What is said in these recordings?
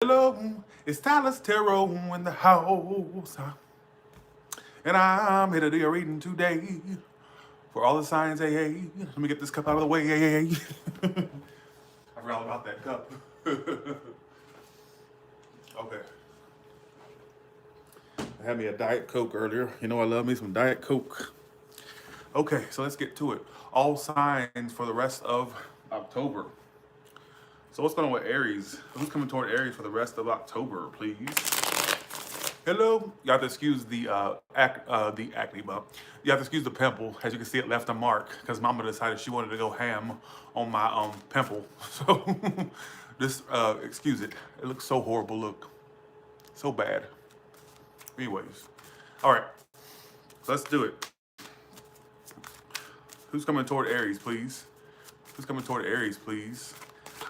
Hello, it's Tyler Tarot in the house. And I'm here to do your reading today for all the signs. Hey, hey. Let me get this cup out of the way. Hey, hey, hey. I forgot all about that cup. Okay. I had me a Diet Coke earlier. You know I love me some Diet Coke. Okay, so let's get to it. All signs for the rest of October. So what's going on with Aries? Who's coming toward Aries for the rest of October, please? Hello. You have to excuse the acne bump. You have to excuse the pimple. As you can see, it left a mark because Mama decided she wanted to go ham on my pimple. So just excuse it. It looks so horrible. Look, so bad. Anyways, all right. So let's do it. Who's coming toward Aries, please? Who's coming toward Aries, please?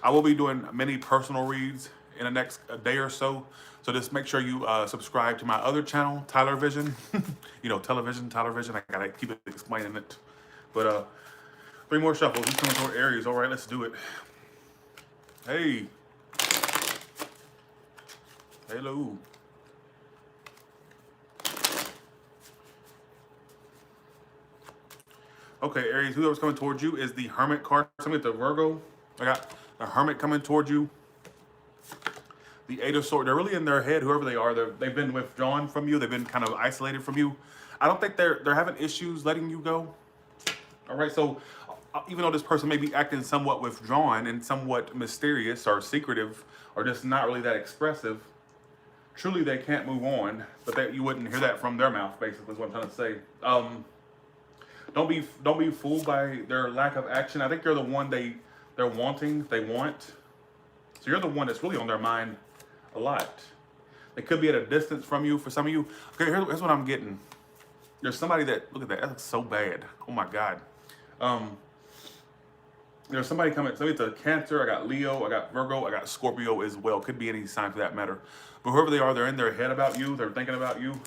I will be doing many personal reads in the next day or so. So just make sure you subscribe to my other channel, Tyler Vision. You know, television, Tyler Vision. I gotta keep it explaining it. But 3 more shuffles. Who's coming toward Aries? All right, let's do it. Hey. Hello. Okay, Aries, whoever's coming towards you is the Hermit card. Something with the Virgo. I got the Hermit coming towards you. The Eight of Swords. They're really in their head, whoever they are. They've been withdrawn from you. They've been kind of isolated from you. I don't think they're having issues letting you go. All right, so even though this person may be acting somewhat withdrawn and somewhat mysterious or secretive or just not really that expressive, truly they can't move on. But you wouldn't hear that from their mouth. Basically, is what I'm trying to say. Don't be fooled by their lack of action. I think you're the one they're wanting. They want. So you're the one that's really on their mind a lot. They could be at a distance from you. For some of you, okay, here's what I'm getting. There's somebody that, look at that. That looks so bad. Oh my God. There's somebody coming. Somebody's a Cancer. I got Leo. I got Virgo. I got Scorpio as well. Could be any sign for that matter. But whoever they are, they're in their head about you. They're thinking about you.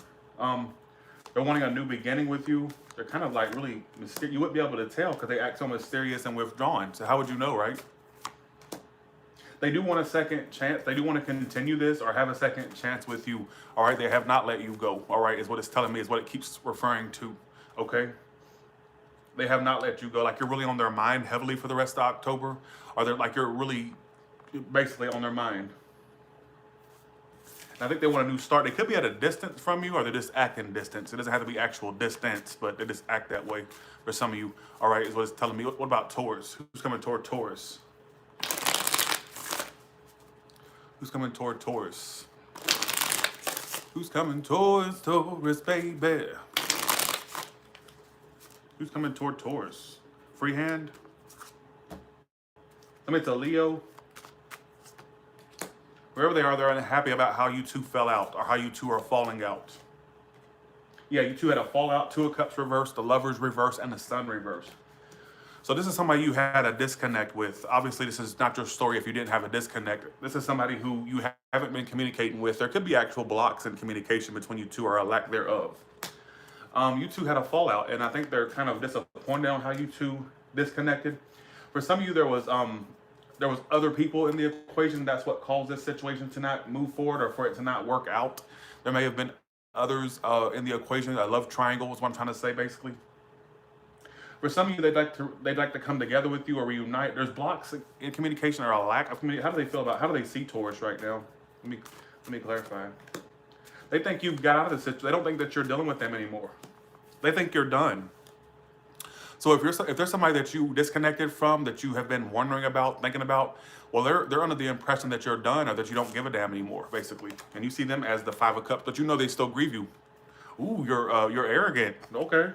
They're wanting a new beginning with you. They're kind of like really mysterious. You wouldn't be able to tell because they act so mysterious and withdrawn. So how would you know, right? They do want a second chance. They do want to continue this or have a second chance with you. All right, they have not let you go. All right, is what it's telling me, is what it keeps referring to. Okay? They have not let you go. Like you're really on their mind heavily for the rest of October. Or they're like you're really basically on their mind. And I think they want a new start. They could be at a distance from you or they're just acting distance. It doesn't have to be actual distance, but they just act that way for some of you. All right, is what it's telling me. What about Taurus? Who's coming toward Taurus? Who's coming toward Taurus? Who's coming towards Taurus, baby? Who's coming toward Taurus? Freehand? Somebody's a Leo. Wherever they are, they're unhappy about how you two fell out or how you two are falling out. Yeah, you two had a fallout, 2 of Cups reversed, the Lovers reversed, and the Sun reversed. So this is somebody you had a disconnect with. Obviously, this is not your story if you didn't have a disconnect. This is somebody who you haven't been communicating with. There could be actual blocks in communication between you two or a lack thereof. You two had a fallout, and I think they're kind of disappointed on how you two disconnected. For some of you, there was other people in the equation. That's what caused this situation to not move forward or for it to not work out. There may have been others in the equation. A love triangle is what I'm trying to say, basically. For some of you, they'd like to come together with you or reunite. There's blocks in communication or a lack of communication. How do they see Taurus right now? Let me clarify. They think you've got out of the situation. They don't think that you're dealing with them anymore. They think you're done. So if there's somebody that you disconnected from, that you have been wondering about, thinking about, well, they're under the impression that you're done or that you don't give a damn anymore, basically. And you see them as the 5 of Cups, but you know they still grieve you. Ooh, you're arrogant. Okay.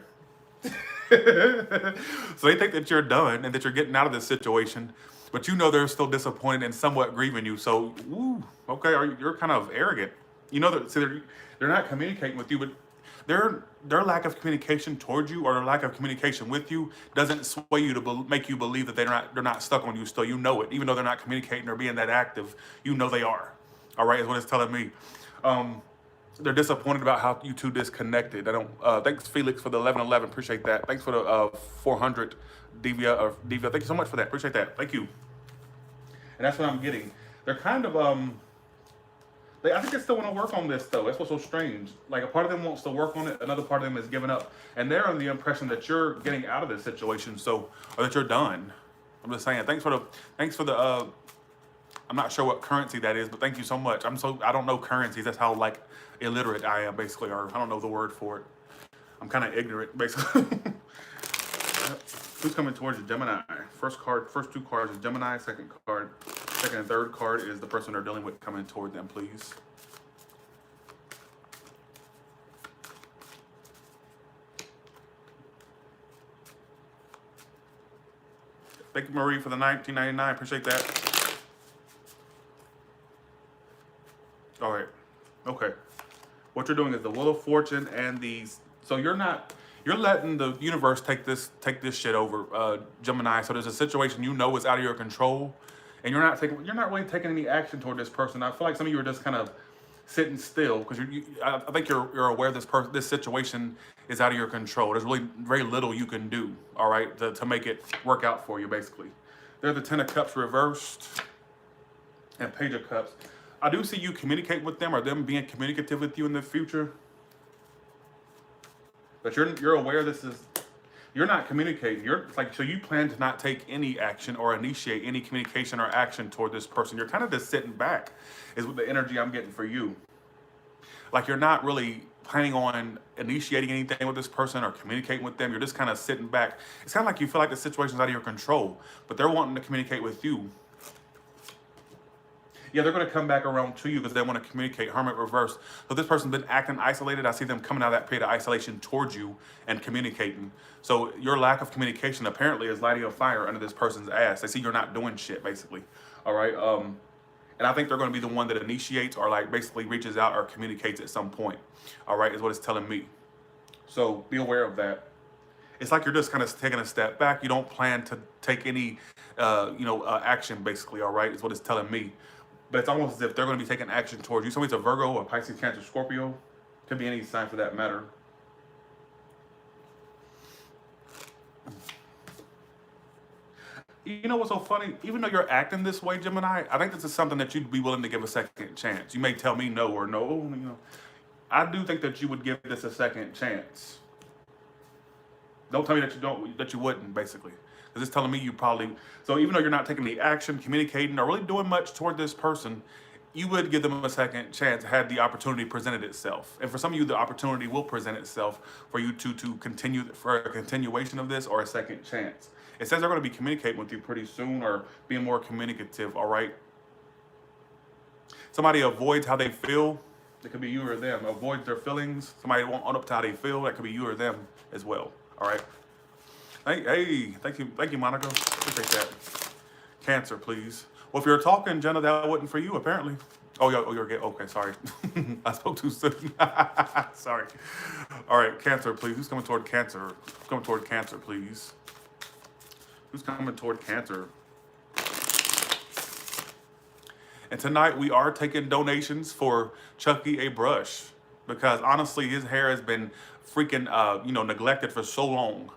So they think that you're done and that you're getting out of this situation, but you know they're still disappointed and somewhat grieving you. So, ooh, okay, you're kind of arrogant. You know that they're not communicating with you, but their lack of communication towards you or their lack of communication with you doesn't sway you to make you believe that they're not stuck on you still. You know it, even though they're not communicating or being that active. You know they are. All right, is what it's telling me. They're disappointed about how you two disconnected. I don't. Thanks, Felix, for the 1111. Appreciate that. Thanks for the 400, Divya. Thank you so much for that. Appreciate that. Thank you. And that's what I'm getting. They're kind of I think they still want to work on this though. That's what's so strange. Like a part of them wants to work on it, another part of them is giving up, and they're under the impression that you're getting out of this situation, so or that you're done. I'm just saying. Thanks for the. I'm not sure what currency that is, but thank you so much. I don't know currencies. That's how like illiterate I am basically, or I don't know the word for it. I'm kind of ignorant basically. Who's coming towards you? Gemini. First two cards is Gemini. Second and third card is the person they're dealing with coming toward them, please. Thank you, Marie, for the $19.99. Appreciate that. All right. Okay. What you're doing is the Wheel of Fortune and these. So you're letting the universe take this shit over, Gemini. So there's a situation you know is out of your control, and you're not really taking any action toward this person. I feel like some of you are just kind of sitting still because I think you're aware this situation is out of your control. There's really very little you can do, all right, to make it work out for you, basically. There's the Ten of Cups reversed and Page of Cups. I do see you communicate with them or them being communicative with you in the future. But you're aware you're not communicating. So you plan to not take any action or initiate any communication or action toward this person. You're kind of just sitting back is what the energy I'm getting for you. Like you're not really planning on initiating anything with this person or communicating with them. You're just kind of sitting back. It's kind of like you feel like the situation's out of your control, but they're wanting to communicate with you. Yeah, they're going to come back around to you because they want to communicate. Hermit reverse. So this person's been acting isolated. I see them coming out of that period of isolation towards you and communicating. So your lack of communication apparently is lighting a fire under this person's ass. They see you're not doing shit, basically. All right. And I think they're going to be the one that initiates or like basically reaches out or communicates at some point. All right, is what it's telling me. So be aware of that. It's like you're just kind of taking a step back. You don't plan to take any, action, basically. All right, is what it's telling me. But it's almost as if they're going to be taking action towards you. Somebody's a Virgo, a Pisces, Cancer, Scorpio. Could be any sign for that matter. You know what's so funny? Even though you're acting this way, Gemini, I think this is something that you'd be willing to give a second chance. You may tell me no or no. I do think that you would give this a second chance. Don't tell me that you wouldn't, basically. Because it's telling me you probably, so even though you're not taking the action, communicating, or really doing much toward this person, you would give them a second chance had the opportunity presented itself. And for some of you, the opportunity will present itself for you to continue for a continuation of this or a second chance. It says they're going to be communicating with you pretty soon or being more communicative, all right? Somebody avoids how they feel. It could be you or them. Avoids their feelings. Somebody won't own up to how they feel. That could be you or them as well, all right? Hey, thank you, Monica. Appreciate that. Cancer, please. Well, if you're talking, Jenna, that wasn't for you, apparently. You're gay. Okay, sorry. I spoke too soon. Sorry. All right, Cancer, please. Who's coming toward Cancer? Who's coming toward Cancer, please? Who's coming toward Cancer? And tonight we are taking donations for Chucky a brush because honestly, his hair has been freaking, neglected for so long.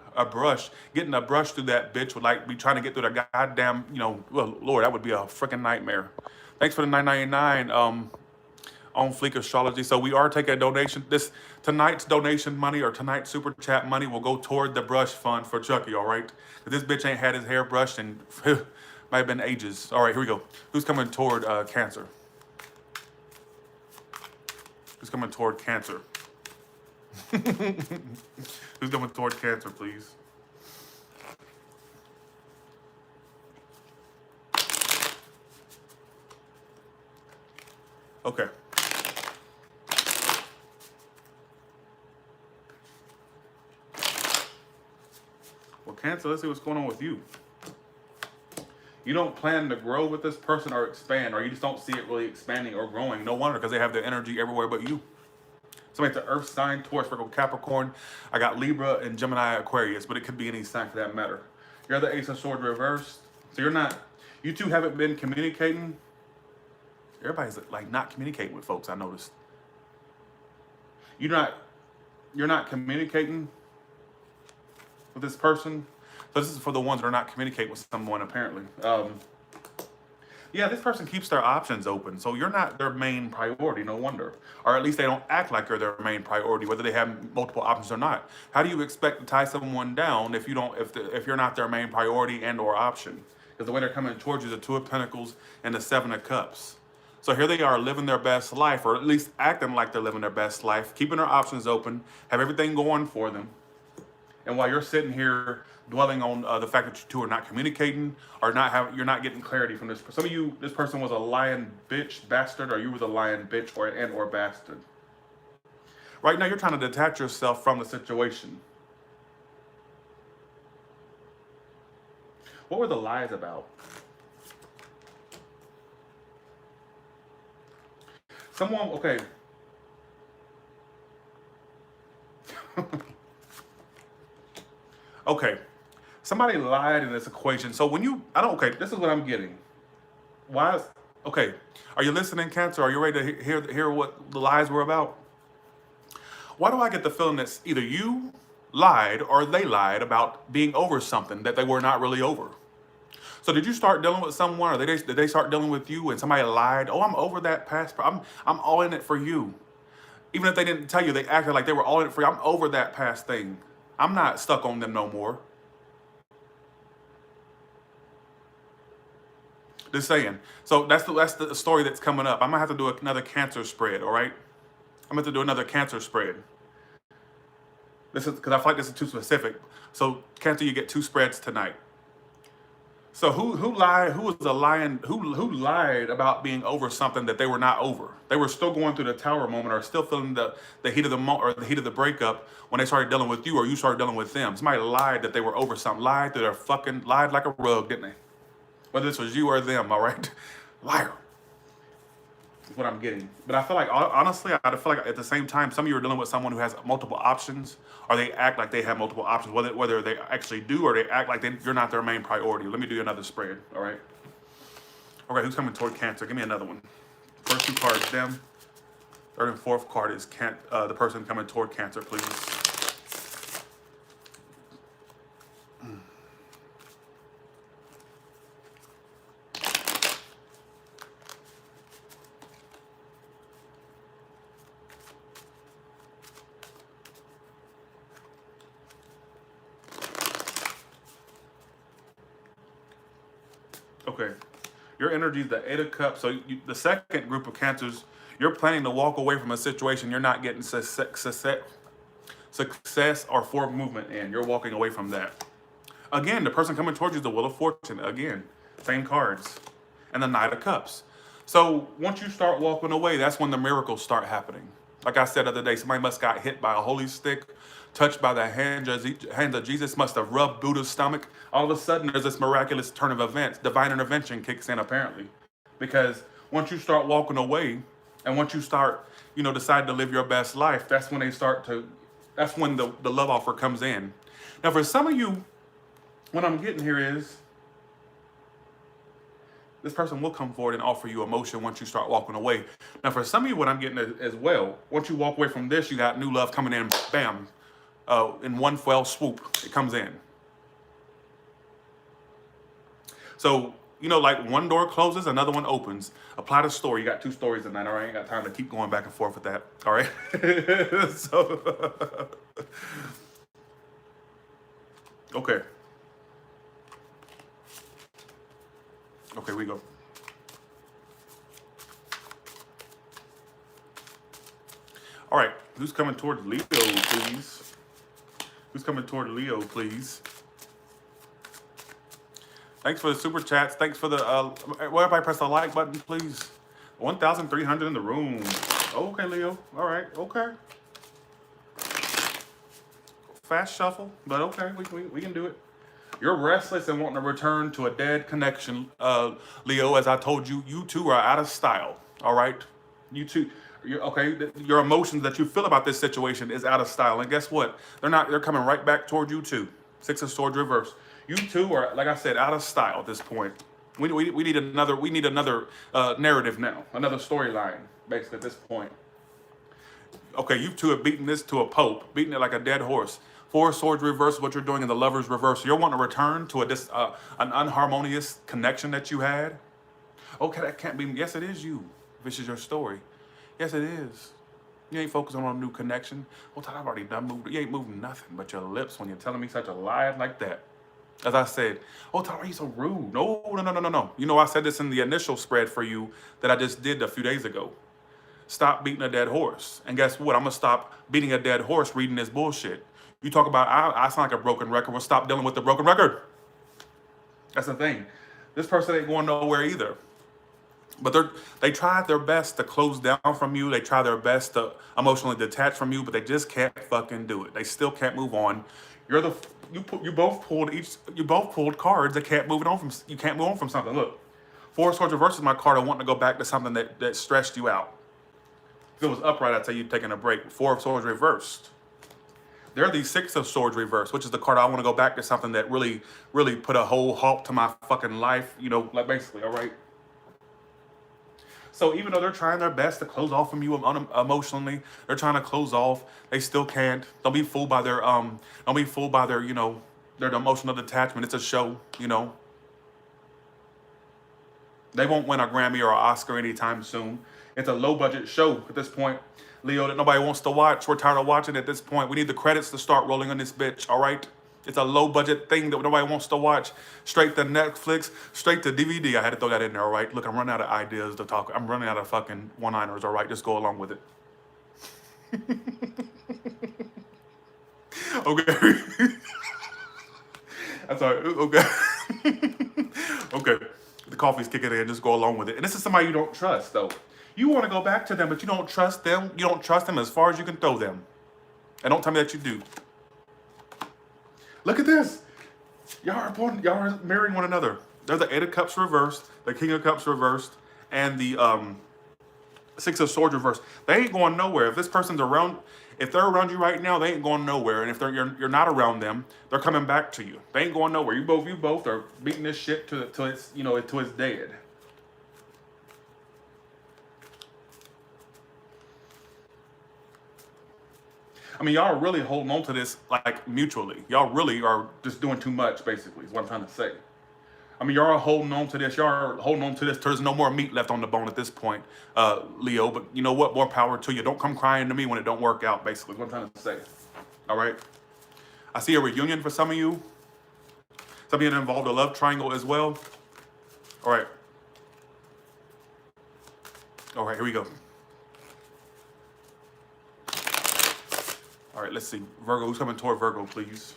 Getting a brush through that bitch would like be trying to get through the goddamn, well, Lord, that would be a freaking nightmare. Thanks for the $9.99 on Fleek Astrology. So we are taking a donation. Tonight's donation money or tonight's super chat money will go toward the brush fund for Chucky, all right? Because this bitch ain't had his hair brushed and might have been ages. All right, here we go. Who's coming toward Cancer? Who's coming toward Cancer? Who's coming toward Cancer, please? Okay. Well, Cancer, let's see what's going on with you. You don't plan to grow with this person or expand, or you just don't see it really expanding or growing. No wonder, because they have their energy everywhere but you. Somebody's the Earth sign, Taurus, Virgo, Capricorn. I got Libra and Gemini, Aquarius, but it could be any sign for that matter. You're the Ace of Swords reversed. So you two haven't been communicating. Everybody's like not communicating with folks, I noticed. You're not communicating with this person. So this is for the ones that are not communicating with someone, apparently. Yeah, this person keeps their options open, so you're not their main priority. No wonder, or at least they don't act like you're their main priority, whether they have multiple options or not. How do you expect to tie someone down if you don't, if you're not their main priority and or option? Because the way they're coming towards you, the Two of Pentacles and the Seven of Cups. So here they are living their best life, or at least acting like they're living their best life, keeping their options open, have everything going for them. And while you're sitting here dwelling on the fact that you two are not communicating or you're not getting clarity from this. Some of you, this person was a lying bitch bastard, or you were the lying bitch or bastard. Right now, you're trying to detach yourself from the situation. What were the lies about? Someone, okay. Okay. Somebody lied in this equation. So when you, I don't, okay, this is what I'm getting. Why is, okay. Are you listening, Cancer? Are you ready to hear what the lies were about? Why do I get the feeling that either you lied or they lied about being over something that they were not really over? So did you start dealing with someone, or did they start dealing with you and somebody lied? Oh, I'm over that past. I'm all in it for you. Even if they didn't tell you, they acted like they were all in it for you. I'm over that past thing. I'm not stuck on them no more. Just saying. So that's the story that's coming up. I'm gonna have to do another Cancer spread. All right. I'm gonna have to do another Cancer spread. This is because I feel like this is too specific. So Cancer, you get 2 spreads tonight. So who lied? Who was the lying? Who lied about being over something that they were not over? They were still going through the tower moment, or still feeling the heat of the moment, or the heat of the breakup when they started dealing with you, or you started dealing with them. Somebody lied that they were over something. Lied through their fucking lied like a rug, didn't they? Whether this was you or them, all right? Liar. That's what I'm getting. But I feel like, honestly, I feel like at the same time, some of you are dealing with someone who has multiple options, or they act like they have multiple options, whether they actually do or they act like you're not their main priority. Let me do another spread, all right? All right, who's coming toward Cancer? Give me another one. First 2 cards, them. Third and fourth card is the person coming toward Cancer, please. Okay, your energy is the 8 of Cups. So the second group of Cancers, you're planning to walk away from a situation you're not getting success or forward movement in. You're walking away from that. Again, the person coming towards you is the Wheel of Fortune. Again, same cards. And the Knight of Cups. So once you start walking away, that's when the miracles start happening. Like I said the other day, somebody must got hit by a holy stick, touched by the hands of Jesus, must have rubbed Buddha's stomach. All of a sudden, there's this miraculous turn of events. Divine intervention kicks in, apparently. Because once you start walking away, and once you start, decide to live your best life, that's when that's when the love offer comes in. Now, for some of you, what I'm getting here is, this person will come forward and offer you emotion once you start walking away. Now, for some of you, what I'm getting as well, once you walk away from this, you got new love coming in, bam, in one fell swoop, it comes in. So, like one door closes, another one opens. Apply the story. You got 2 stories in that, all right? I ain't got time to keep going back and forth with that, all right? So, okay. Okay, we go. All right, who's coming toward Leo, please? Who's coming toward Leo, please? Thanks for the super chats. Thanks for the, everybody press the like button, please. 1,300 in the room. Okay, Leo. All right, okay. Fast shuffle, but okay, we can do it. You're restless and wanting to return to a dead connection, Leo. As I told you, you two are out of style. All right, you two. Your emotions that you feel about this situation is out of style, and guess what? They're coming right back toward you too. 6 of Swords reverse. You two are, like I said, out of style at this point. We need another narrative now, another storyline, basically at this point. Okay, you two have beaten this to a pulp, beaten it like a dead horse. 4 Swords reverse, what you're doing in the Lovers reverse. You're wanting to return to an unharmonious connection that you had. Okay, that can't be. Yes, it is you. If this is your story. Yes, it is. You ain't focusing on a new connection. Well, Todd, I've already done moved. You ain't moving nothing but your lips when you're telling me such a lie like that. As I said, oh, Todd, why are you so rude? No, no, no, no, no, no. You know, I said this in the initial spread for you that I just did a few days ago. Stop beating a dead horse. And guess what? I'm going to stop beating a dead horse reading this bullshit. You talk about, I sound like a broken record. Well, stop dealing with the broken record. That's the thing. This person ain't going nowhere either. But they try their best to close down from you. They try their best to emotionally detach from you, but they just can't fucking do it. They still can't move on. You both pulled cards that can't move it on from you can't move on from something. Look, Four of Swords reversed is my card. I want to go back to something that stressed you out. If it was upright, I'd say you'd taking a break. Four of Swords reversed. There are these Six of Swords reversed, which is the card I want to go back to something that really, really put a whole halt to my fucking life. You know, like basically, all right. So even though they're trying their best to close off from you emotionally, they're trying to close off. They still can't. Don't be fooled by their you know, their emotional detachment. It's a show, you know. They won't win a Grammy or an Oscar anytime soon. It's a low budget show at this point, Leo, that nobody wants to watch. We're tired of watching at this point. We need the credits to start rolling on this bitch, all right? It's a low budget thing that nobody wants to watch. Straight to Netflix, straight to DVD. I had to throw that in there, all right? Look, I'm running out of ideas to talk. I'm running out of fucking one-liners, all right? Just go along with it. Okay. I'm sorry. Okay. Okay. The coffee's kicking in. Just go along with it. And this is somebody you don't trust, though. You want to go back to them, but you don't trust them. You don't trust them as far as you can throw them. And don't tell me that you do. Look at this. Y'all are marrying one another. There's the Eight of Cups reversed, the King of Cups reversed, and the Six of Swords reversed. They ain't going nowhere. If this person's around, if they're around you right now, they ain't going nowhere. And if you're not around them, they're coming back to you. They ain't going nowhere. You both are beating this shit till it's till it's dead. I mean, y'all are really holding on to this like mutually. Y'all really are just doing too much, basically, is what I'm trying to say. I mean, y'all are holding on to this. Y'all are holding on to this. There's no more meat left on the bone at this point, Leo. But you know what? More power to you. Don't come crying to me when it don't work out, basically, is what I'm trying to say. All right? I see a reunion for some of you. Some of you that involved a love triangle as well. All right. All right, here we go. All right, let's see. Virgo, who's coming toward Virgo, please?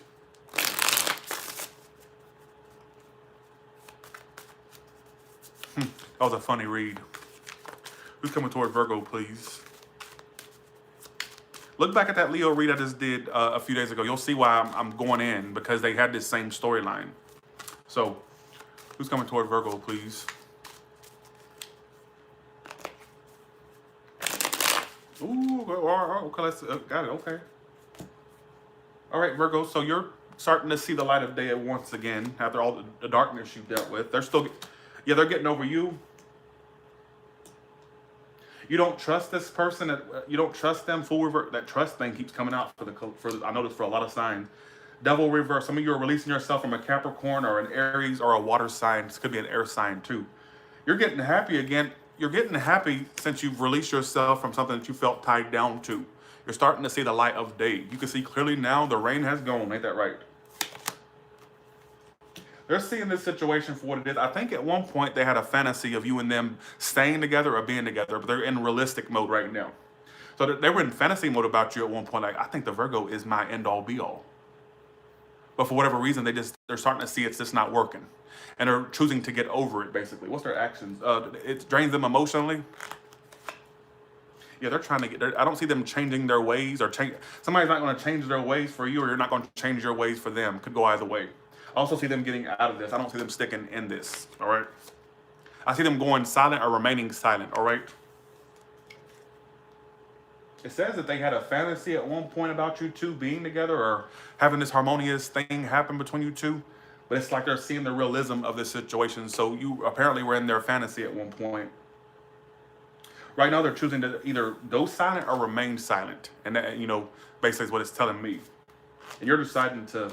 That was a funny read. Who's coming toward Virgo, please? Look back at that Leo read I just did a few days ago. You'll see why I'm going in, because they had this same storyline. So, who's coming toward Virgo, please? Ooh, okay, let's, got it, okay. All right, Virgo, so you're starting to see the light of day once again after all the darkness you've dealt with. They're still, yeah, they're getting over you. You don't trust this person. You don't trust them. Full reverse. That trust thing keeps coming out for I noticed for a lot of signs. Devil reverse. Some of you are releasing yourself from a Capricorn or an Aries or a water sign. This could be an air sign too. You're getting happy again. You're getting happy since you've released yourself from something that you felt tied down to. You're starting to see the light of day. You can see clearly now the rain has gone. Ain't that right? They're seeing this situation for what it is. I think at one point they had a fantasy of you and them staying together or being together, but they're in realistic mode right now. So they were in fantasy mode about you at one point. Like, I think the Virgo is my end all be all. But for whatever reason, they're starting to see it's just not working. And they're choosing to get over it, basically. What's their actions? It drains them emotionally. Yeah, they're trying to get. I don't see them changing their ways or change. Somebody's not going to change their ways for you, or you're not going to change your ways for them. Could go either way. I also see them getting out of this. I don't see them sticking in this. All right. I see them going silent or remaining silent. All right. It says that they had a fantasy at one point about you two being together or having this harmonious thing happen between you two. But it's like they're seeing the realism of this situation. So you apparently were in their fantasy at one point. Right now, they're choosing to either go silent or remain silent. And that, basically is what it's telling me. And you're deciding to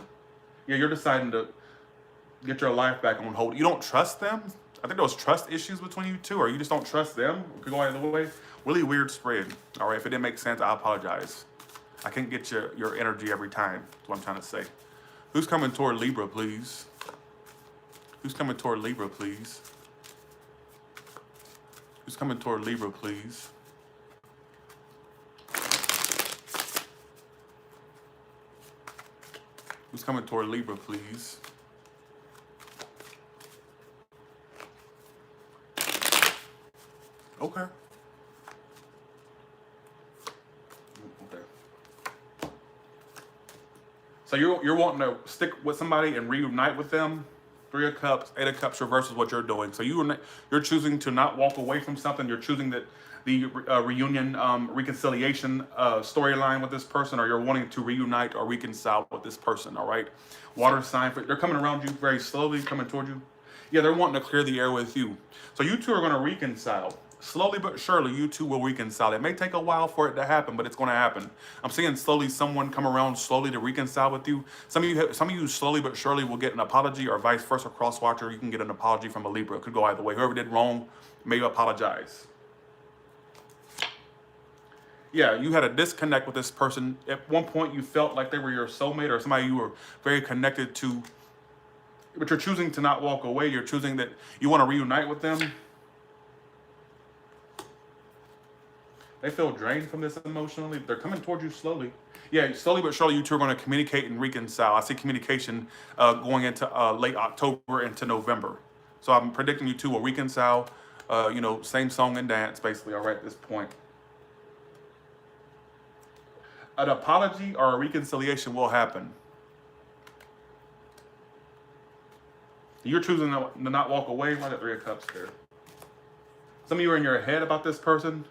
get your life back on hold. You don't trust them. I think there was trust issues between you two, or you just don't trust them. Could go either way. Really weird spread. All right, if it didn't make sense, I apologize. I can't get your energy every time. That's what I'm trying to say. Who's coming toward Libra, please? Who's coming toward Libra, please? Who's coming toward Libra, please? Who's coming toward Libra, please? Okay. Okay. So you're wanting to stick with somebody and reunite with them. Three of Cups, Eight of Cups reverse is what you're doing. So you're choosing to not walk away from something. You're choosing that the reunion, reconciliation storyline with this person, or you're wanting to reunite or reconcile with this person. All right. Water sign. They're coming around you very slowly, coming toward you. Yeah, they're wanting to clear the air with you. So you two are going to reconcile. Slowly but surely, you two will reconcile. It may take a while for it to happen, but it's going to happen. I'm seeing slowly someone come around slowly to reconcile with you. Some of you slowly but surely will get an apology, or vice versa. Cross watcher, you can get an apology from a Libra. It could go either way. Whoever did wrong, may apologize. Yeah, you had a disconnect with this person. At one point, you felt like they were your soulmate or somebody you were very connected to, but you're choosing to not walk away. You're choosing that you want to reunite with them. They feel drained from this emotionally. They're coming towards you slowly. Yeah, slowly but surely, you two are going to communicate and reconcile. I see communication going into late October into November. So I'm predicting you two will reconcile. Same song and dance, basically, all right, at this point. An apology or a reconciliation will happen. You're choosing to not walk away. Right at Three of Cups there. Some of you are in your head about this person.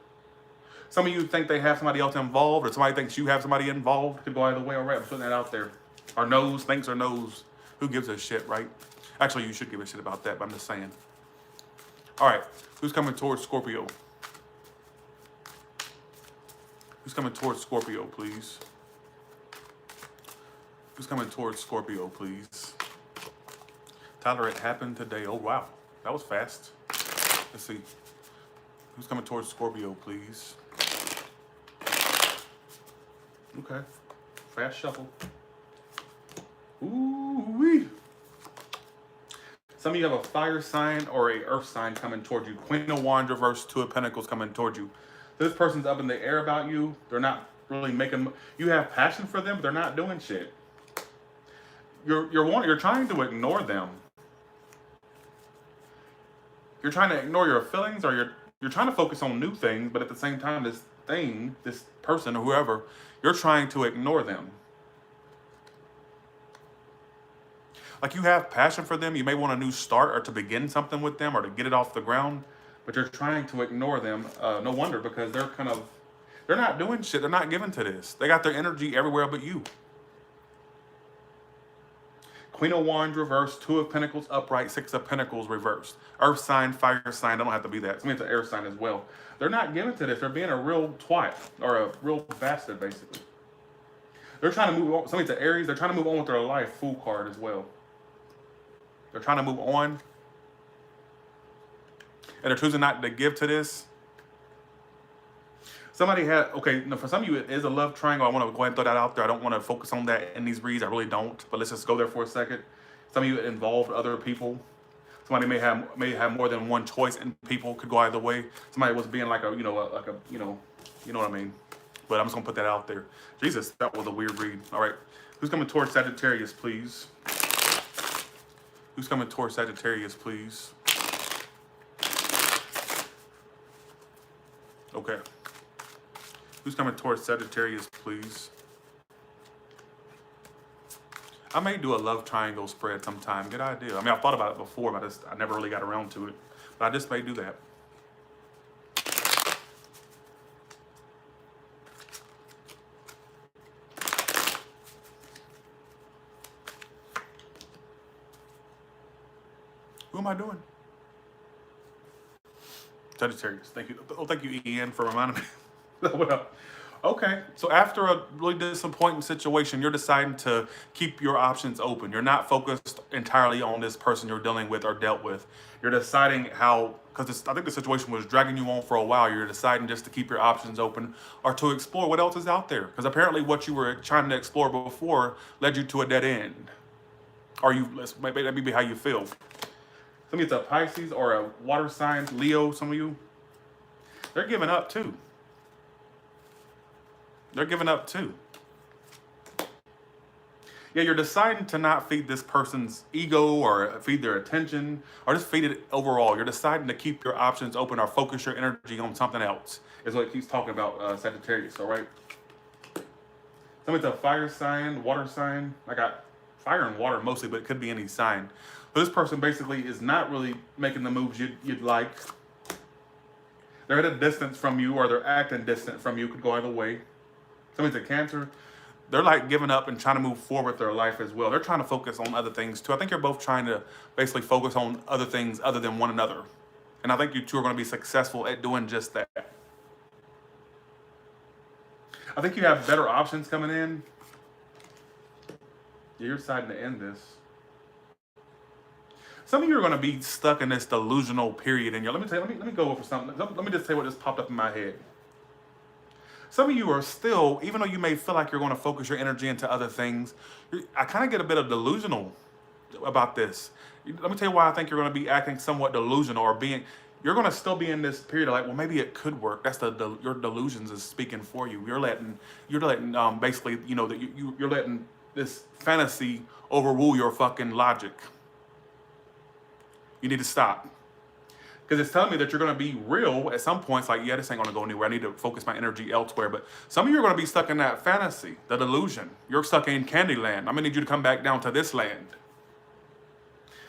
Some of you think they have somebody else involved, or somebody thinks you have somebody involved. Could go either way. All right, I'm putting that out there. Or knows, thinks or knows. Who gives a shit, right? Actually, you should give a shit about that, but I'm just saying. All right, who's coming towards Scorpio? Who's coming towards Scorpio, please? Who's coming towards Scorpio, please? Tyler, it happened today. Oh, wow. That was fast. Let's see. Who's coming towards Scorpio, please? Okay. Fast shuffle. Ooh-wee. Some of you have a fire sign or a earth sign coming toward you. Queen of Wands reverse, Two of Pentacles coming toward you. This person's up in the air about you. They're not really making... You have passion for them, but they're not doing shit. You're trying to ignore them. You're trying to ignore your feelings, or you're trying to focus on new things, but at the same time, this person or whoever, you're trying to ignore them. Like, you have passion for them. You may want a new start or to begin something with them or to get it off the ground, but you're trying to ignore them. No wonder, because they're not doing shit. They're not given to this. They got their energy everywhere but you. Queen of Wands reversed, Two of Pentacles upright, Six of Pentacles reversed. Earth sign, fire sign, they don't have to be that. It's an air sign as well. They're not given to this. They're being a real twat, or a real bastard, basically. They're trying to move on. Somebody's an Aries, they're trying to move on with their life. Fool card as well. They're trying to move on. And they're choosing not to give to this. For some of you, it is a love triangle. I want to go ahead and throw that out there. I don't want to focus on that in these reads. I really don't. But let's just go there for a second. Some of you, it involved other people. Somebody may have more than one choice, and people could go either way. Somebody was being like you know what I mean. But I'm just gonna put that out there. Jesus, that was a weird read. All right, who's coming towards Sagittarius, please? Who's coming towards Sagittarius, please? Okay. Who's coming towards Sagittarius, please? I may do a love triangle spread sometime. Good idea. I mean, I've thought about it before, but I never really got around to it. But I just may do that. Who am I doing? Sagittarius. Thank you. Oh, thank you, Ian, for reminding me. What up? Okay, so after a really disappointing situation, you're deciding to keep your options open. You're not focused entirely on this person you're dealing with or dealt with. You're deciding how, because I think the situation was dragging you on for a while. You're deciding just to keep your options open or to explore what else is out there. Because apparently, what you were trying to explore before led you to a dead end. Or maybe that may be how you feel. Some of it's a Pisces or a water sign, Leo. Some of you, they're giving up too. They're giving up too. Yeah, you're deciding to not feed this person's ego or feed their attention or just feed it overall. You're deciding to keep your options open or focus your energy on something else, is what it keeps talking about, Sagittarius, all right? Somebody's a fire sign, water sign. I got fire and water mostly, but it could be any sign. But this person basically is not really making the moves you'd like. They're at a distance from you or they're acting distant from you, could go either way. Somebody's a Cancer. They're like giving up and trying to move forward with their life as well. They're trying to focus on other things too. I think you're both trying to basically focus on other things other than one another. And I think you two are going to be successful at doing just that. I think you have better options coming in. You're deciding to end this. Some of you are going to be stuck in this delusional period in your. Let me go over something. Let me just tell you what just popped up in my head. Some of you are still, even though you may feel like you're going to focus your energy into other things, I kind of get a bit of delusional about this. Let me tell you why I think you're going to be acting somewhat delusional or you're going to still be in this period of like, well, maybe it could work. That's your delusions is speaking for you. You're letting basically, that you're letting this fantasy overrule your fucking logic. You need to stop. Because it's telling me that you're going to be real at some points. Like, yeah, this ain't going to go anywhere. I need to focus my energy elsewhere. But some of you are going to be stuck in that fantasy, the delusion. You're stuck in Candyland. I'm going to need you to come back down to this land.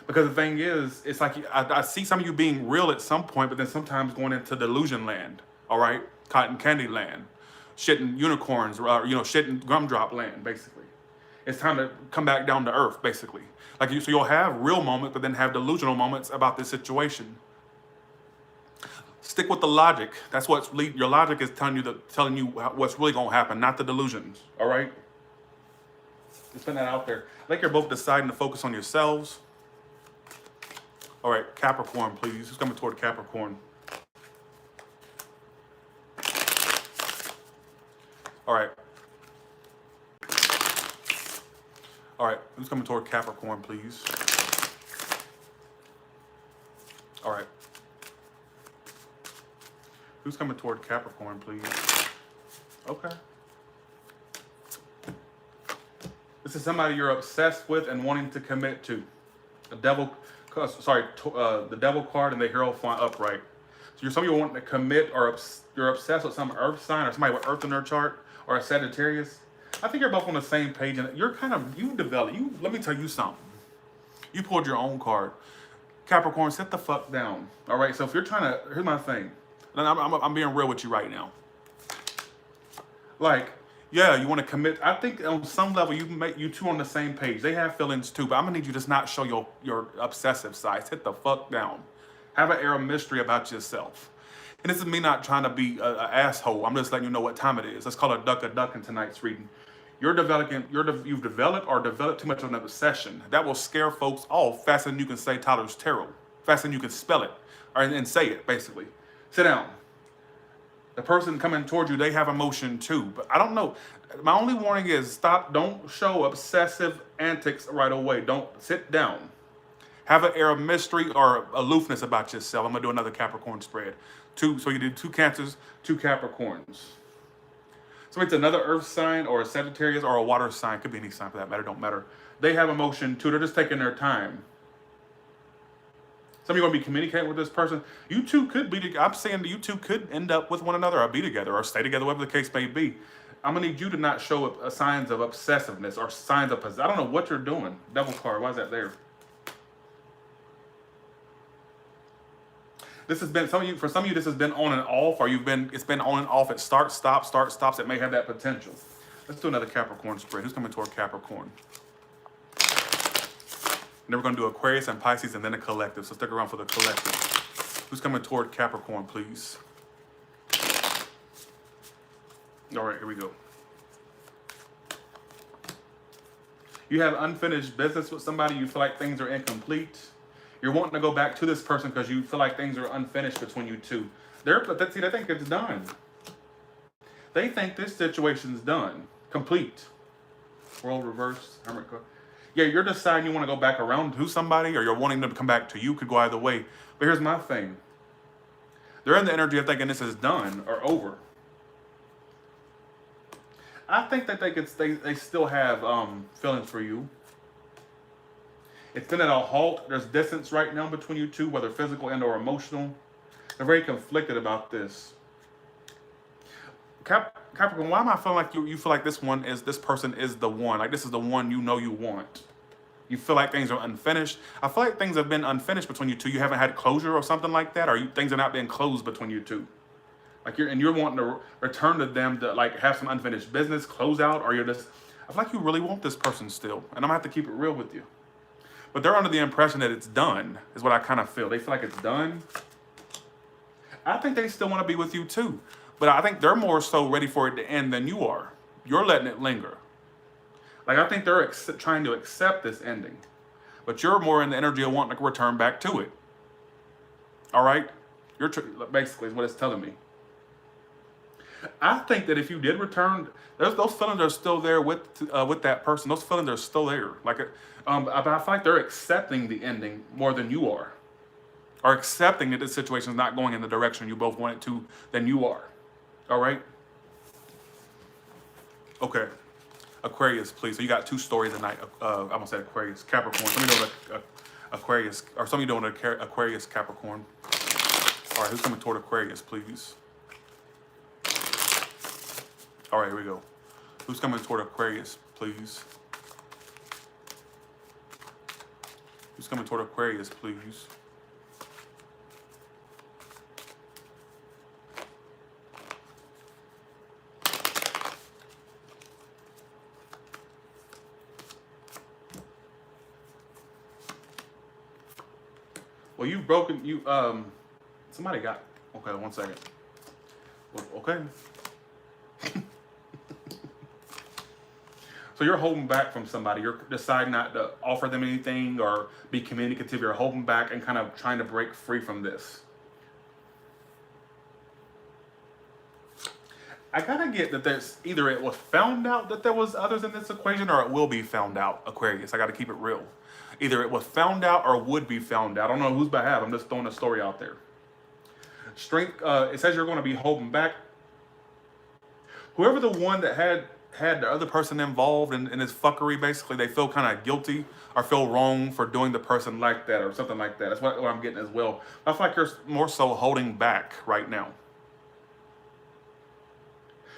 Because the thing is, it's like I see some of you being real at some point, but then sometimes going into delusion land. All right? Cotton candy land. Shitting unicorns, shitting gumdrop land, basically. It's time to come back down to earth, basically. So you'll have real moments, but then have delusional moments about this situation. Stick with the logic. That's your logic is telling you what's really going to happen, not the delusions. All right? Just putting that out there. I think you're both deciding to focus on yourselves. All right, Capricorn, please. Who's coming toward Capricorn? All right. All right, who's coming toward Capricorn, please? All right. Who's coming toward Capricorn, please? Okay. This is somebody you're obsessed with and wanting to commit to. The devil card and the hero flying upright. So you're somebody wanting to commit, or you're obsessed with some earth sign or somebody with earth in their chart, or a Sagittarius. I think you're both on the same page, and let me tell you something. You pulled your own card. Capricorn, sit the fuck down. All right, so if you're here's my thing. I'm being real with you right now. Like, yeah, you want to commit. I think on some level you two on the same page. They have feelings too, but I'm gonna need you to just not show your obsessive side. Sit the fuck down. Have an air of mystery about yourself. And this is me not trying to be an asshole. I'm just letting you know what time it is. Let's call it a duck in tonight's reading. You've developed too much of an obsession. That will scare folks off faster than you can say Tyler's Tarot. Faster than you can spell it and say it, basically. Sit down. The person coming towards you, they have emotion too. But I don't know. My only warning is stop. Don't show obsessive antics right away. Don't sit down. Have an air of mystery or aloofness about yourself. I'm going to do another Capricorn spread. So you did 2 Cancers, 2 Capricorns. So it's another earth sign or a Sagittarius or a water sign. Could be any sign for that matter. Don't matter. They have emotion too. They're just taking their time. Some of you are going to be communicating with this person. You two could I'm saying you two could end up with one another or be together or stay together, whatever the case may be. I'm going to need you to not show signs of obsessiveness or signs of possession. I don't know what you're doing. Devil card. Why is that there? This has been for some of you. This has been on and off, or it's been on and off. It starts, stops. It may have that potential. Let's do another Capricorn spread. Who's coming toward Capricorn? And then we're going to do Aquarius and Pisces and then a collective. So stick around for the collective. Who's coming toward Capricorn, please? All right, here we go. You have unfinished business with somebody. You feel like things are incomplete. You're wanting to go back to this person because you feel like things are unfinished between you two. They think it's done. They think this situation's done, complete. World reversed, hermit card. Yeah, you're deciding you want to go back around to somebody, or you're wanting them to come back to you. Could go either way. But here's my thing. They're in the energy of thinking this is done or over. I think that they still have feelings for you. It's been at a halt. There's distance right now between you two, whether physical and or emotional. They're very conflicted about this. Capricorn, why am I feeling like you feel like this person is the one? Like this is the one you know you want. You feel like things are unfinished. I feel like things have been unfinished between you two. You haven't had closure or something like that, or things are not being closed between you two. Like you're wanting to return to them to like have some unfinished business, close out, or you're just, I feel like you really want this person still. And I'm gonna have to keep it real with you. But they're under the impression that it's done, is what I kind of feel. They feel like it's done. I think they still want to be with you too. But I think they're more so ready for it to end than you are. You're letting it linger. Like I think they're trying to accept this ending. But you're more in the energy of wanting to return back to it. All right? You're basically is what it's telling me. I think that if you did return, those feelings are still there with that person. Those feelings are still there. Like, but I feel like they're accepting the ending more than you are, or accepting that this situation is not going in the direction you both want it to than you are. All right. Okay. Aquarius, please. So you got two stories tonight. I'm gonna say Aquarius, Capricorn. Some of you doing Aquarius, or some of you doing Aquarius, Capricorn. All right, who's coming toward Aquarius, please? All right, here we go. Who's coming toward Aquarius, please? Who's coming toward Aquarius, please? Well, you've broken, somebody got, okay, 1 second. Well, okay. So you're holding back from somebody. You're deciding not to offer them anything or be communicative. You're holding back and kind of trying to break free from this. I gotta get that there's either it was found out that there was others in this equation, or it will be found out, Aquarius. I gotta keep it real. Either it was found out or would be found out. I don't know whose behalf. I'm just throwing a story out there. Strength, it says you're going to be holding back. Whoever the one that had the other person involved in this fuckery, basically, they feel kind of guilty or feel wrong for doing the person like that or something like that. That's what I'm getting as well. I feel like you're more so holding back right now.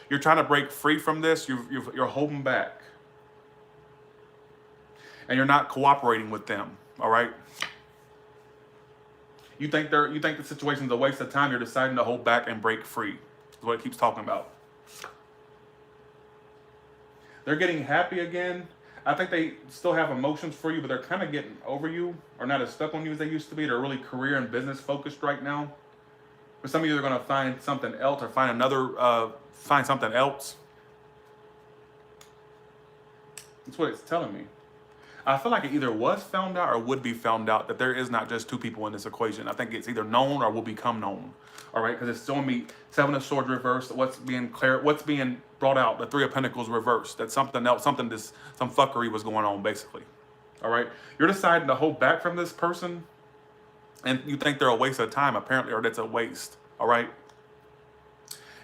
You're trying to break free from this. You're holding back. And you're not cooperating with them, all right? You think the situation's a waste of time. You're deciding to hold back and break free. Is what it keeps talking about. They're getting happy again. I think they still have emotions for you, but they're kind of getting over you, or not as stuck on you as they used to be. They're really career and business focused right now. For some of you, they're going to find something else or find something else. That's what it's telling me. I feel like it either was found out or would be found out that there is not just two people in this equation. I think it's either known or will become known. All right, because it's showing me Seven of Swords reversed. What's being brought out? The Three of Pentacles reversed. That something else, some fuckery was going on, basically. All right, you're deciding to hold back from this person, and you think they're a waste of time, apparently, or that's a waste. All right.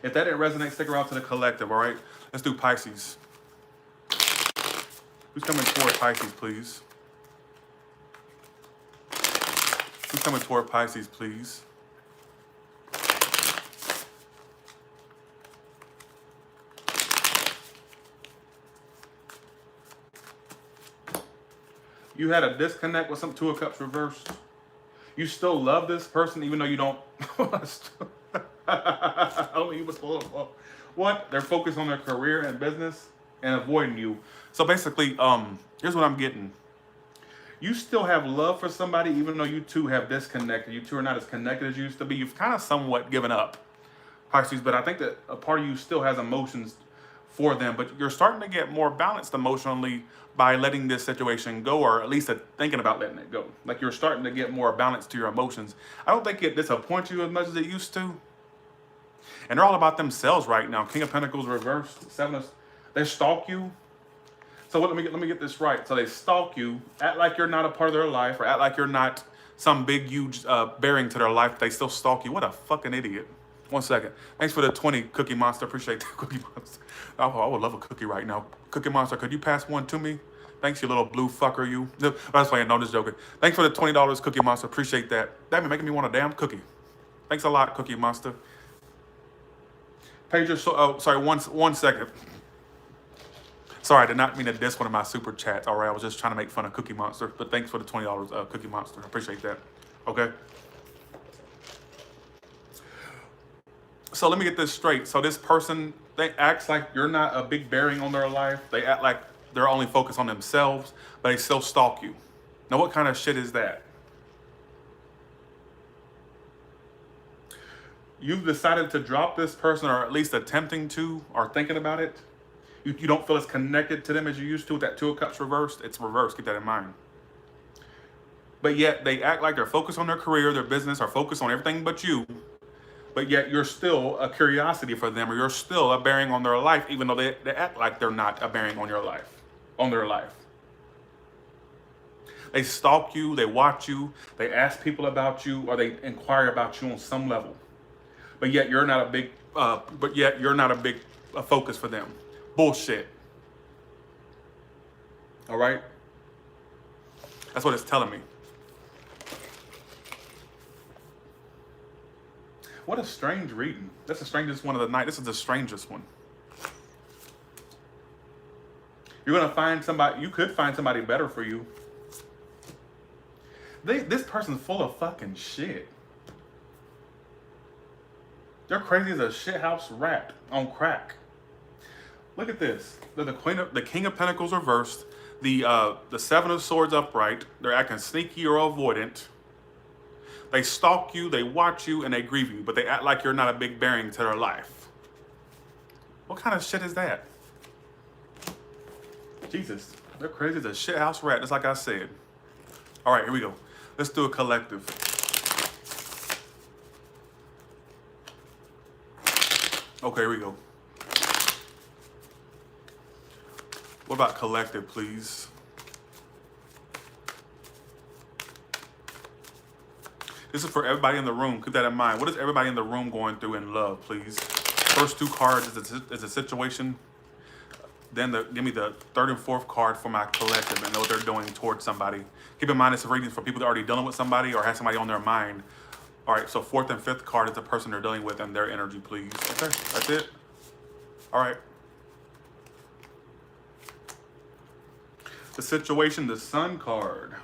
If that didn't resonate, stick around to the collective. All right, let's do Pisces. Who's coming toward Pisces, please? Who's coming toward Pisces, please? You had a disconnect with some Two of Cups reversed. You still love this person, even though you don't. What? They're focused on their career and business and avoiding you. So basically, here's what I'm getting. You still have love for somebody, even though you two have disconnected. You two are not as connected as you used to be. You've kind of somewhat given up, Pisces, but I think that a part of you still has emotions for them, but you're starting to get more balanced emotionally by letting this situation go, or at least thinking about letting it go. Like you're starting to get more balance to your emotions. I don't think it disappoints you as much as it used to. And they're all about themselves right now. King of Pentacles reversed, they stalk you. So let me get this right. So they stalk you, act like you're not a part of their life, or act like you're not some big, huge bearing to their life. But they still stalk you. What a fucking idiot. 1 second. Thanks for the 20, Cookie Monster. Appreciate that, Cookie Monster. Oh, I would love a cookie right now. Cookie Monster, could you pass one to me? Thanks, you little blue fucker, you. I was playing, no, just joking. Thanks for the $20, Cookie Monster. Appreciate that. That be making me want a damn cookie. Thanks a lot, Cookie Monster. Pager, sorry, one second. Sorry, I did not mean to diss one of my super chats. All right, I was just trying to make fun of Cookie Monster. But thanks for the $20, Cookie Monster. I appreciate that. Okay. So let me get this straight. So this person, they acts like you're not a big bearing on their life. They act like they're only focused on themselves, but they still stalk you. Now, what kind of shit is that? You've decided to drop this person, or at least attempting to, or thinking about it. You don't feel as connected to them as you used to with that Two of Cups reversed. It's reversed, keep that in mind. But yet they act like they're focused on their career, their business, or focused on everything but you. But yet you're still a curiosity for them, or you're still a bearing on their life, even though they act like they're not a bearing on your life, on their life. They stalk you, they watch you, they ask people about you, or they inquire about you on some level. But yet you're not a big focus for them. Bullshit. All right? That's what it's telling me. What a strange reading. That's the strangest one of the night. This is the strangest one. You're going to find somebody, you could find somebody better for you. This person's full of fucking shit. They're crazy as a shithouse rat on crack. Look at this. They're the King of Pentacles reversed, the Seven of Swords upright. They're acting sneaky or avoidant. They stalk you, they watch you, and they grieve you, but they act like you're not a big bearing to their life. What kind of shit is that? Jesus, they're crazy as a shithouse rat, just like I said. All right, here we go. Let's do a collective. Okay, here we go. What about collective, please? This is for everybody in the room. Keep that in mind. What is everybody in the room going through in love, please? First two cards is a situation. Then give me the third and fourth card for my collective and know what they're doing towards somebody. Keep in mind, it's a reading for people that are already dealing with somebody or have somebody on their mind. All right, so fourth and fifth card is the person they're dealing with and their energy, please. Okay, that's it. All right. The situation, the Sun card.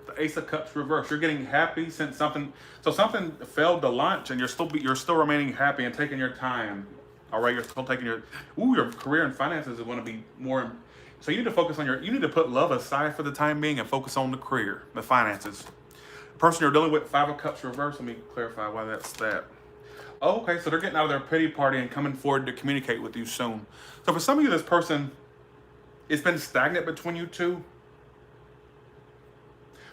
The Ace of Cups reverse. You're getting happy since something failed to launch, and you're still remaining happy and taking your time. All right, you're still taking your career and finances is going to be more. So you need to focus on you need to put love aside for the time being and focus on the career, the finances. The person you're dealing with, Five of Cups reverse. Let me clarify why that's that. Oh, okay, so they're getting out of their pity party and coming forward to communicate with you soon. So for some of you, this person, it's been stagnant between you two.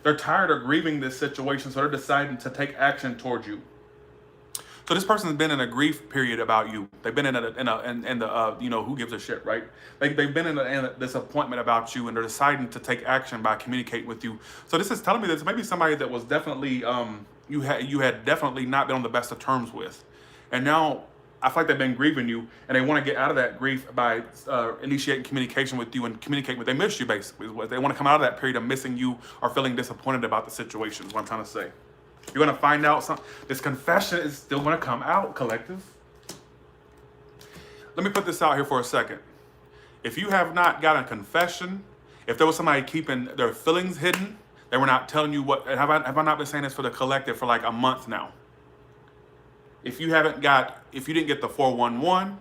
They're tired of grieving this situation, so they're deciding to take action towards you. So this person's been in a grief period about you. They've been in the who gives a shit, right? They've been in a disappointment about you, and they're deciding to take action by communicating with you. So this is telling me that it's maybe somebody that was definitely you had definitely not been on the best of terms with, and now I feel like they've been grieving you, and they want to get out of that grief by initiating communication with you and communicating with. They miss you basically. They want to come out of that period of missing you or feeling disappointed about the situation. Is what I'm trying to say. You're going to find out this confession is still going to come out, collective. Let me put this out here for a second. If you have not got a confession, if there was somebody keeping their feelings hidden, they were not telling you what, have I not been saying this for the collective for like a month now? If you didn't get the 411,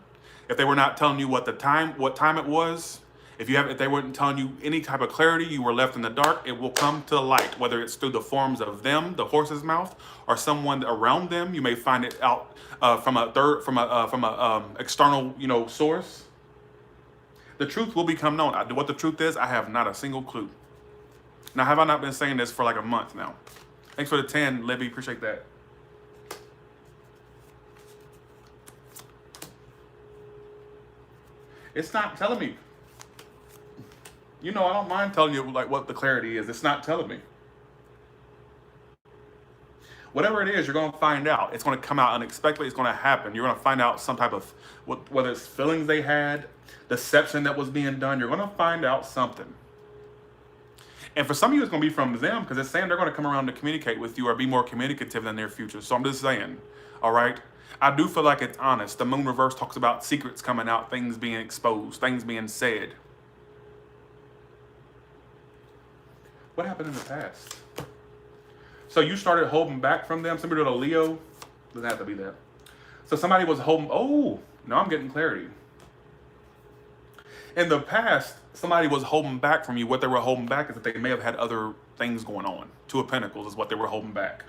if they were not telling you what time it was, if they weren't telling you any type of clarity, you were left in the dark, it will come to light, whether it's through the forms of them, the horse's mouth, or someone around them. You may find it out from a external, source. The truth will become known. What the truth is, I have not a single clue. Now, have I not been saying this for like a month now? Thanks for the 10, Libby. Appreciate that. It's not telling me. You know, I don't mind telling you like what the clarity is. It's not telling me. Whatever it is, you're going to find out. It's going to come out unexpectedly. It's going to happen. You're going to find out some type of, whether it's feelings they had, deception that was being done. You're going to find out something. And for some of you, it's going to be from them because it's saying they're going to come around to communicate with you or be more communicative in their future. So I'm just saying, all right? I do feel like it's honest. The moon reverse talks about secrets coming out, things being exposed, things being said. What happened in the past? So you started holding back from them. Somebody did a Leo. Doesn't have to be that. So somebody was holding. Oh, now I'm getting clarity. In the past, somebody was holding back from you. What they were holding back is that they may have had other things going on. Two of Pentacles is what they were holding back.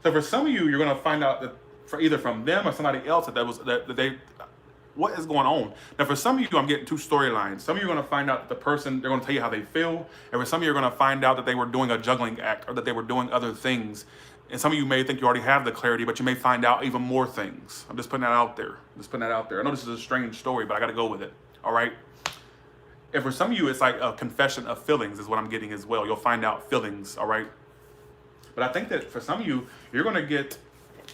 So for some of you, you're going to find out that for either from them or somebody else that they. What is going on? Now, for some of you, I'm getting two storylines. Some of you are going to find out that the person, they're going to tell you how they feel. And for some of you, are going to find out that they were doing a juggling act or that they were doing other things. And some of you may think you already have the clarity, but you may find out even more things. I'm just putting that out there. I know this is a strange story, but I got to go with it. All right? And for some of you, it's like a confession of feelings is what I'm getting as well. You'll find out feelings, all right? But I think that for some of you, you're going to get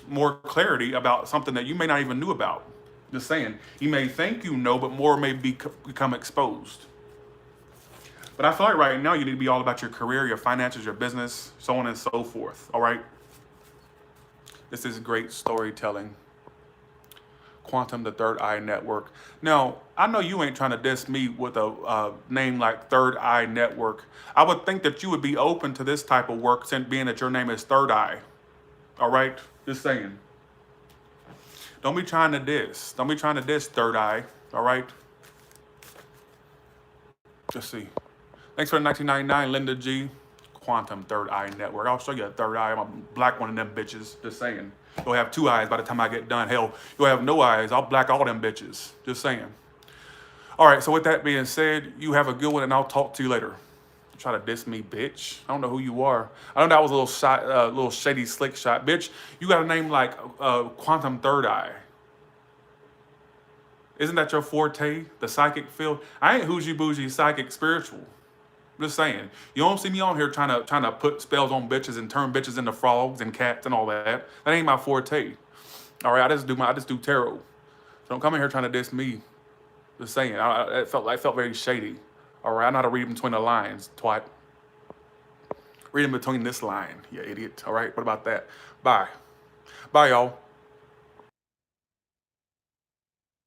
more clarity about something that you may not even knew about. Just saying, you may think you know, but more may become exposed. But I feel like right now you need to be all about your career, your finances, your business, so on and so forth. All right? This is great storytelling. Quantum, the Third Eye Network. Now, I know you ain't trying to diss me with a name like Third Eye Network. I would think that you would be open to this type of work, since being that your name is Third Eye. All right? Just saying. Don't be trying to diss. Don't be trying to diss Third Eye, all right? Let's see. Thanks for the 1999, Linda G. Quantum Third Eye Network. I'll show you a third eye. I'm a black one of them bitches. Just saying. You'll have two eyes by the time I get done. Hell, you'll have no eyes. I'll black all them bitches. Just saying. All right, so with that being said, you have a good one, and I'll talk to you later. Try to diss me, bitch. I don't know who you are. I know that was a little shot, little shady slick shot. Bitch, you got a name like Quantum Third Eye. Isn't that your forte, the psychic field? I ain't hoogie bougie psychic spiritual. Just saying. You don't see me on here trying to put spells on bitches and turn bitches into frogs and cats and all that. That ain't my forte. All right, I just do tarot. So don't come in here trying to diss me. Just saying. It felt very shady. All right, I know how to read between the lines, twat. Read in between this line, you idiot. All right, what about that? Bye. Bye, y'all.